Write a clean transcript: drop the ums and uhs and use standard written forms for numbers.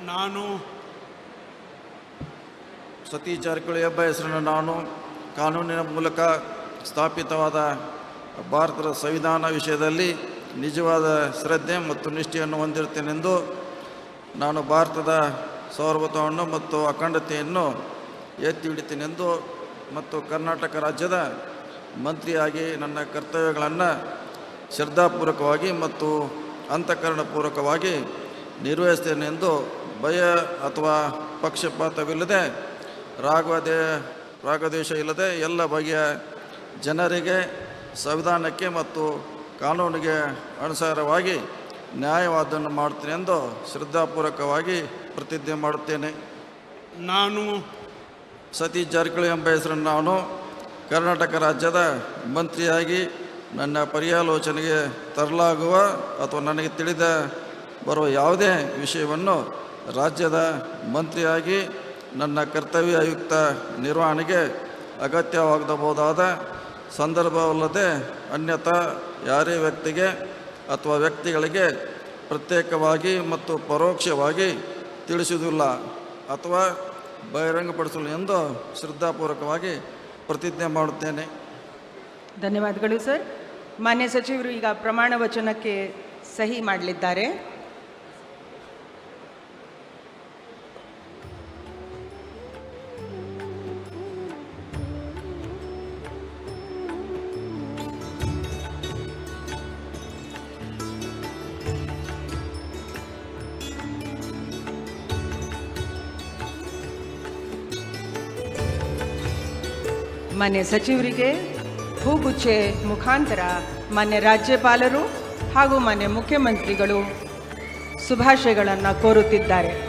ನಾನು ಸತೀಶ್ ಜಾರಕಿಹೊಳಿ ಎಂಬ ಹೆಸರನ್ನು ನಾನು ಕಾನೂನಿನ ಮೂಲಕ ಸ್ಥಾಪಿತವಾದ ಭಾರತದ ಸಂವಿಧಾನ ವಿಷಯದಲ್ಲಿ ನಿಜವಾದ ಶ್ರದ್ಧೆ ಮತ್ತು ನಿಷ್ಠೆಯನ್ನು ಹೊಂದಿರುತ್ತೇನೆಂದು ನಾನು ಭಾರತದ ಸಾರ್ವಭೌಮತ್ವವನ್ನು ಮತ್ತು ಅಖಂಡತೆಯನ್ನು ಎತ್ತಿ ಹಿಡಿತೇನೆಂದು ಮತ್ತು ಕರ್ನಾಟಕ ರಾಜ್ಯದ ಮಂತ್ರಿಯಾಗಿ ನನ್ನ ಕರ್ತವ್ಯಗಳನ್ನು ಶ್ರದ್ಧಾಪೂರ್ವಕವಾಗಿ ಮತ್ತು ಅಂತಃಕರಣಪೂರ್ವಕವಾಗಿ ನಿರ್ವಹಿಸ್ತೇನೆಂದು ಭಯ ಅಥವಾ ಪಕ್ಷಪಾತವಿಲ್ಲದೆ ರಾಗದ್ವೇಷ ಇಲ್ಲದೆ ಎಲ್ಲ ಬಗೆಯ ಜನರಿಗೆ ಸಂವಿಧಾನಕ್ಕೆ ಮತ್ತು ಕಾನೂನಿಗೆ ಅನುಸಾರವಾಗಿ ನ್ಯಾಯವಾದವನ್ನು ಮಾಡುತ್ತೇನೆ ಎಂದು ಶ್ರದ್ಧಾಪೂರ್ವಕವಾಗಿ ಪ್ರತಿಜ್ಞೆ ಮಾಡುತ್ತೇನೆ. ನಾನು ಸತೀಶ್ ಜಾರಕಿಹೊಳಿ ಎಂಬ ಹೆಸರನ್ನು ನಾನು ಕರ್ನಾಟಕ ರಾಜ್ಯದ ಮಂತ್ರಿಯಾಗಿ ನನ್ನ ಪರ್ಯಾಲೋಚನೆಗೆ ತರಲಾಗುವ ಅಥವಾ ನನಗೆ ತಿಳಿದ ಬರುವ ಯಾವುದೇ ವಿಷಯವನ್ನು ರಾಜ್ಯದ ಮಂತ್ರಿಯಾಗಿ ನನ್ನ ಕರ್ತವ್ಯಯುಕ್ತ ನಿರ್ವಹಣೆಗೆ ಅಗತ್ಯವಾಗಬಹುದಾದ ಸಂದರ್ಭವಲ್ಲದೆ ಅನ್ಯಥಾ ಯಾರೇ ವ್ಯಕ್ತಿಗೆ ಅಥವಾ ವ್ಯಕ್ತಿಗಳಿಗೆ ಪ್ರತ್ಯೇಕವಾಗಿ ಮತ್ತು ಪರೋಕ್ಷವಾಗಿ ತಿಳಿಸುವುದಿಲ್ಲ ಅಥವಾ ಬಹಿರಂಗಪಡಿಸಲು ಎಂದು ಶ್ರದ್ಧಾಪೂರ್ವಕವಾಗಿ ಪ್ರತಿಜ್ಞೆ ಮಾಡುತ್ತೇನೆ. ಧನ್ಯವಾದಗಳು ಸರ್. ಮಾನ್ಯ ಸಚಿವರು ಈಗ ಪ್ರಮಾಣ ವಚನಕ್ಕೆ ಸಹಿ ಮಾಡಲಿದ್ದಾರೆ. ಮಾನ್ಯ ಸಚಿವರಿಗೆ ಹೂಗುಚ್ಚೆ ಮುಖಾಂತರ ಮಾನ್ಯ ರಾಜ್ಯಪಾಲರು ಹಾಗೂ ಮಾನ್ಯ ಮುಖ್ಯಮಂತ್ರಿಗಳು ಶುಭಾಶಯಗಳನ್ನು ಕೋರುತ್ತಿದ್ದಾರೆ.